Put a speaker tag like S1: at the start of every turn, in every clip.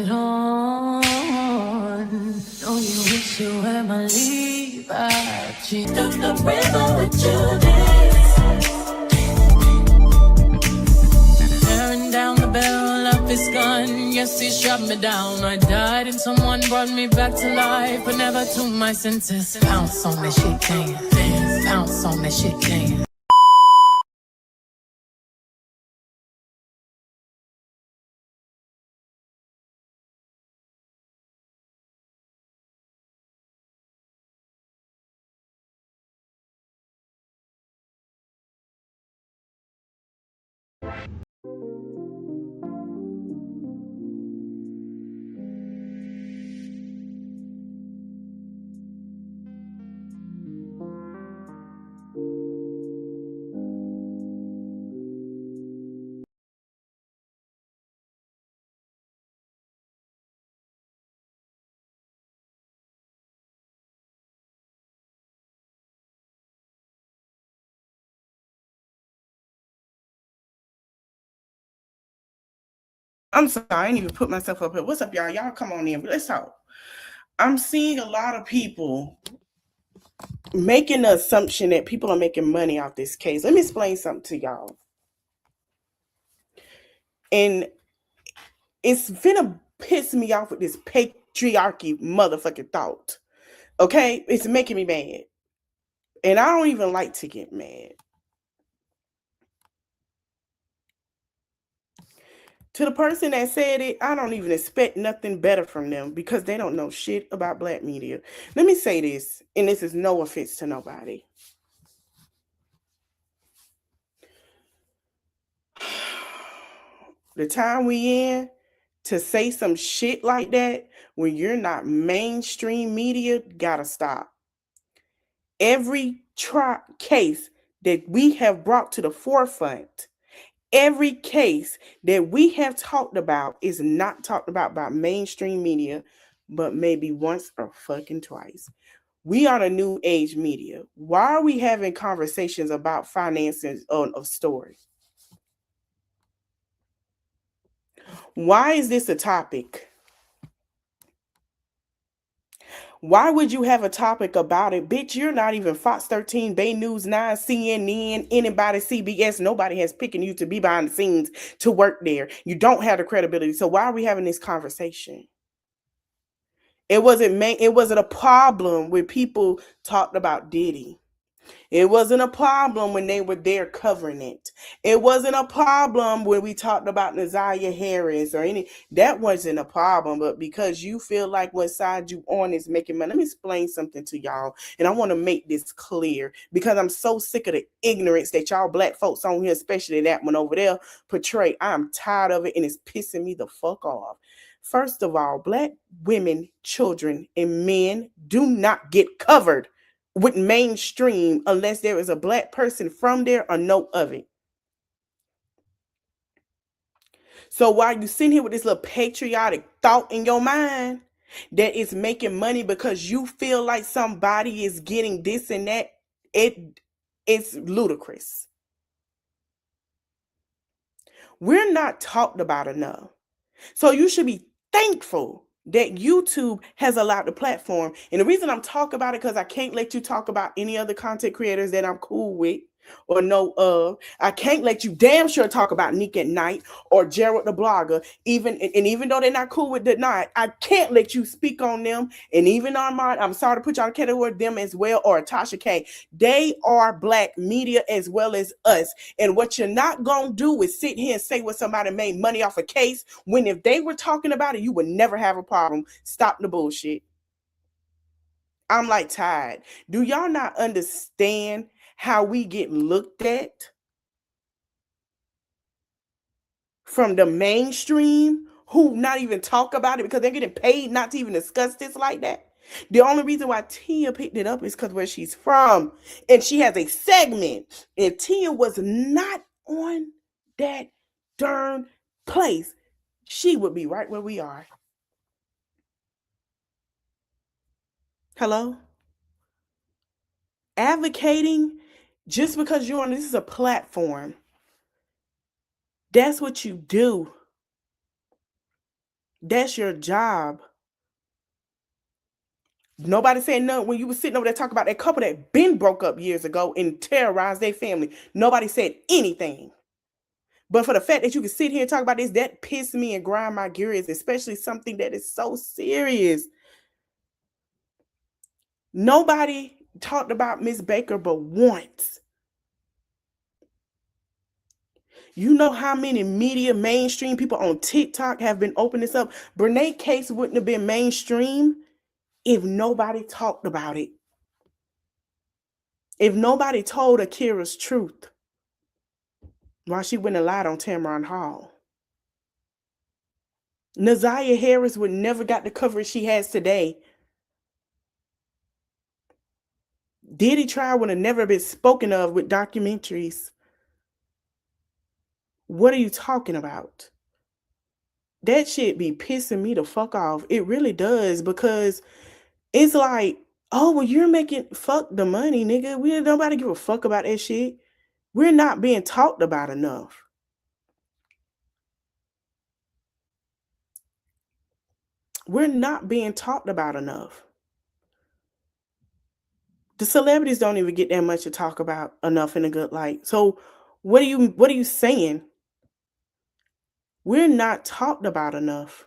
S1: on. Oh, you wish you were my Levi. She took the river with you dance. Tearing down the barrel of his gun. Yes, he shot me down. I died and someone brought me back to life, but never to my senses. Pounce on that shit, dance. Pounce on that shit, dance.
S2: I'm sorry, I didn't even put myself up here. What's up, y'all? Y'all come on in. Let's talk. I'm seeing a lot of people making the assumption that people are making money off this case. Let me explain something to y'all. And it's finna piss me off with this patriarchy motherfucking thought. Okay? It's making me mad. And I don't even like to get mad. To the person that said it, I don't even expect nothing better from them because they don't know shit about black media. Let me say this, and this is no offense to nobody. The time we in to say some shit like that when you're not mainstream media gotta stop. Every case that we have brought to the forefront, every case that we have talked about is not talked about by mainstream media, but maybe once or fucking twice. We are the new age media. Why are we having conversations about finances of stories? Why is this a topic? Why would you have a topic about it? Bitch, you're not even Fox 13, Bay News 9, CNN, anybody, CBS. Nobody has picking you to be behind the scenes to work there. You don't have the credibility. So why are we having this conversation? It wasn't a problem when people talked about Diddy. It wasn't a problem when they were there covering it. It wasn't a problem when we talked about Nazaria Harris or any. That wasn't a problem. But because you feel like what side you on is making money, let me explain something to y'all. And I want to make this clear because I'm so sick of the ignorance that y'all black folks on here, especially that one over there, portray. I'm tired of it and it's pissing me the fuck off. First of all, black women, children, and men do not get covered with mainstream unless there is a black person from there or know of it. So while you sitting here with this little patriotic thought in your mind that it's making money because you feel like somebody is getting this and that, it's ludicrous. We're not talked about enough. So you should be thankful that YouTube has allowed the platform. And the reason I'm talking about it because I can't let you talk about any other content creators that I'm cool with or know of. I can't let you damn sure talk about Nick at Night or Gerald the blogger. Even though they're not cool with the night, I can't let you speak on them. And even Armand, I'm sorry to put y'all in category them as well, or Tasha K. They are black media as well as us. And what you're not gonna do is sit here and say what somebody made money off a case when if they were talking about it, you would never have a problem. Stop the bullshit. I'm like tired. Do y'all not understand how we get looked at from the mainstream who not even talk about it because they're getting paid not to even discuss this like that? The only reason why Tia picked it up is because where she's from and she has a segment. If Tia was not on that darn place, she would be right where we are. Hello? Advocating just because you're on this is a platform. That's what you do. That's your job. Nobody said nothing when you were sitting over there talking about that couple that been broke up years ago and terrorized their family. Nobody said anything. But for the fact that you can sit here and talk about this, that pissed me and grind my gears, especially something that is so serious. Nobody talked about Miss Baker but once. You know how many media, mainstream people on TikTok have been opening this up? Brene case wouldn't have been mainstream if nobody talked about it. If nobody told Akira's truth while she went and lied on Tamron Hall. Nazaria Harris would never got the coverage she has today. Diddy trial would have never been spoken of with documentaries. What are you talking about? That shit be pissing me the fuck off. It really does, because it's like, oh, well, you're making fuck the money, nigga. Nobody give a fuck about that shit. We're not being talked about enough. We're not being talked about enough. The celebrities don't even get that much to talk about enough in a good light. So what are you saying? We're not talked about enough.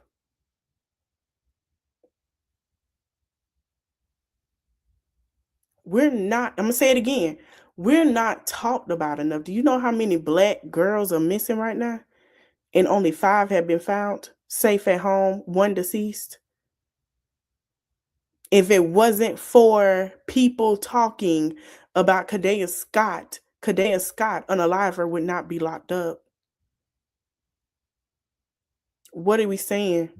S2: We're not, I'm gonna say it again. We're not talked about enough. Do you know how many Black girls are missing right now? And only 5 have been found safe at home, 1 deceased. If it wasn't for people talking about Kadea Scott, unalive her, would not be locked up. What are we saying?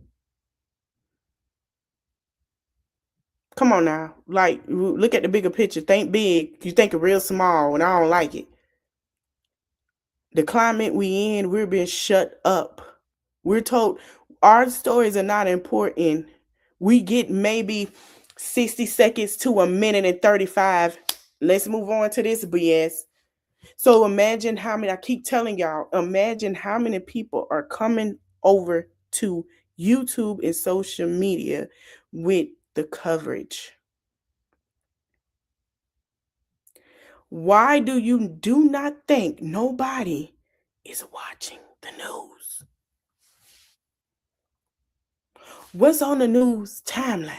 S2: Come on now. Like, look at the bigger picture. Think big. You think of real small, and I don't like it. The climate we in, we're being shut up. We're told our stories are not important. We get maybe 60 seconds to a minute and 35. Let's move on to this BS. So imagine how many, I keep telling y'all, imagine how many people are coming over to YouTube and social media with the coverage. Why do you do not think nobody is watching the news? What's on the news timeline?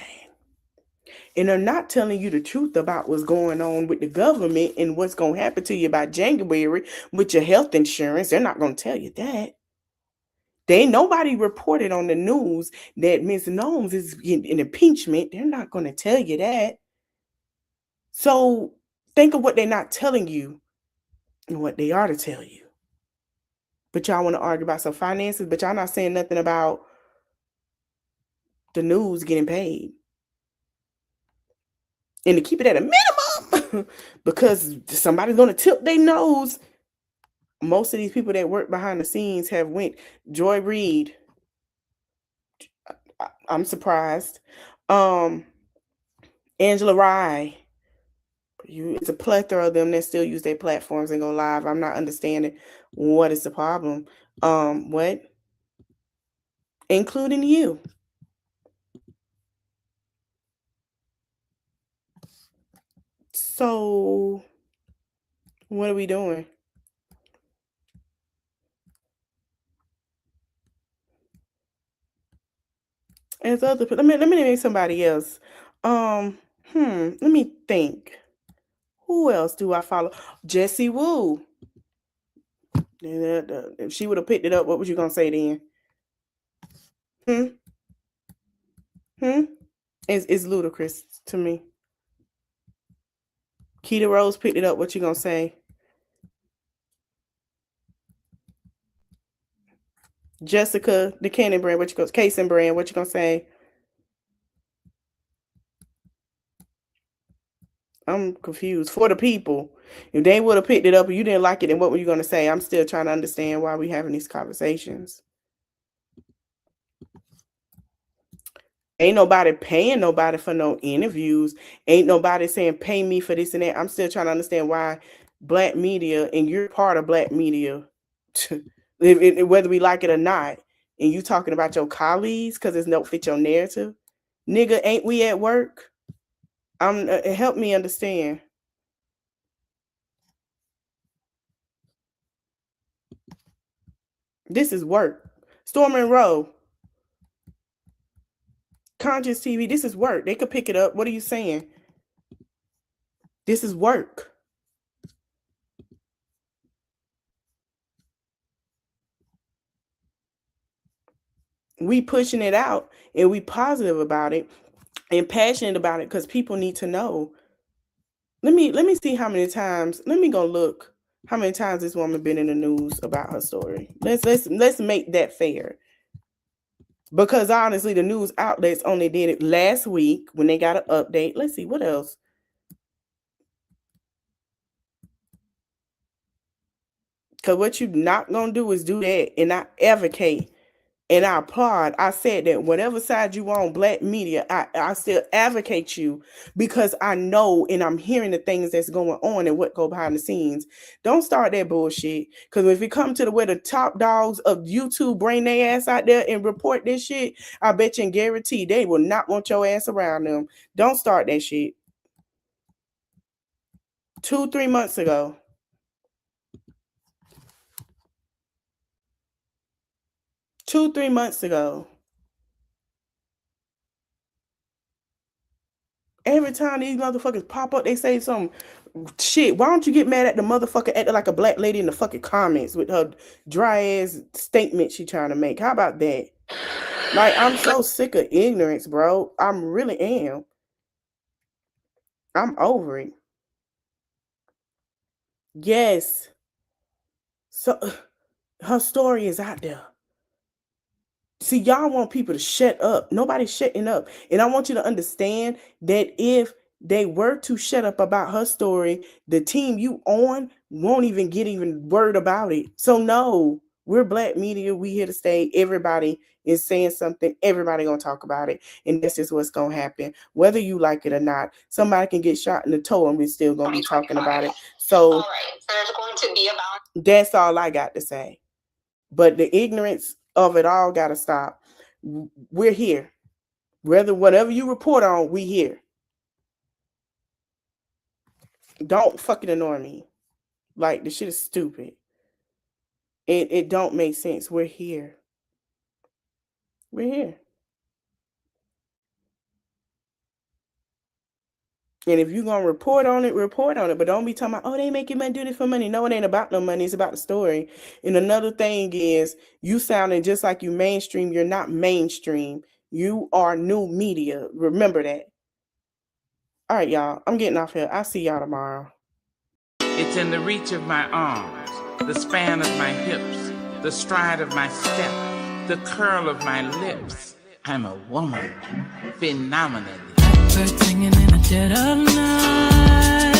S2: And they're not telling you the truth about what's going on with the government and what's going to happen to you by January with your health insurance. They're not going to tell you that. Nobody reported on the news that Ms. Nomes is in impeachment. They're not going to tell you that. So think of what they're not telling you and what they are to tell you. But y'all want to argue about some finances, but y'all not saying nothing about the news getting paid. And to keep it at a minimum, because somebody's going to tip their nose. Most of these people that work behind the scenes have went. Joy Reid, I'm surprised. Angela Rye. It's a plethora of them that still use their platforms and go live. I'm not understanding what is the problem. What? Including you. So what are we doing? As other, let me name somebody else. Let me think. Who else do I follow? Jessie Woo. If she would have picked it up, what was you gonna say then? It's ludicrous to me. Keita Rose picked it up. What you gonna say? Jessica, the Cannon brand. What you gonna? Kaysen brand. What you gonna say? I'm confused. For the people, if they would have picked it up and you didn't like it, then what were you gonna say? I'm still trying to understand why we having these conversations. Ain't nobody paying nobody for no interviews. Ain't nobody saying pay me for this and that. I'm still trying to understand why Black media, and you're part of Black media, whether we like it or not, and you talking about your colleagues because it's don't fit your narrative. Nigga, ain't we at work? Help me understand. This is work. Storm Monroe, Conscious TV, this is work. They could pick it up. What are you saying? This is work. We pushing it out and we positive about it and passionate about it because people need to know. Let me see how many times. Let me go look how many times this woman been in the news about her story. Let's make that fair. Because honestly, the news outlets only did it last week when they got an update. Let's see what else. Because what you're not gonna do is do that, and I advocate. And I applaud. I said that whatever side you on, Black media, I still advocate you because I know and I'm hearing the things that's going on and what go behind the scenes. Don't start that bullshit. Because if you come to where the top dogs of YouTube bring their ass out there and report this shit, I bet you and guarantee they will not want your ass around them. Don't start that shit. 2-3 months ago. 2-3 months ago. Every time these motherfuckers pop up, they say some shit. Why don't you get mad at the motherfucker acting like a black lady in the fucking comments with her dry ass statement she trying to make? How about that? Like, I'm so sick of ignorance, bro. I really am. I'm over it. Yes. So her story is out there. See, y'all want people to shut up. Nobody's shutting up. And I want you to understand that if they were to shut up about her story, the team you on won't even get word about it. So no, we're Black media. We here to stay. Everybody is saying something. Everybody gonna talk about it. And this is what's gonna happen. Whether you like it or not, somebody can get shot in the toe and we're still gonna be talking about it. So all right, there's going to be about. That's all I got to say. But the ignorance of it all got to stop. We're here. Whatever you report on, we here. Don't fucking annoy me. Like, this shit is stupid. It don't make sense. We're here. We're here. And if you're going to report on it, report on it. But don't be talking about, oh, they making money, do this for money. No, it ain't about no money. It's about the story. And another thing is, you sounding just like you mainstream. You're not mainstream. You are new media. Remember that. All right, y'all. I'm getting off here. I'll see y'all tomorrow.
S3: It's in the reach of my arms, the span of my hips, the stride of my step, the curl of my lips. I'm a woman, phenomenally.
S1: Birds singing in the dead of night.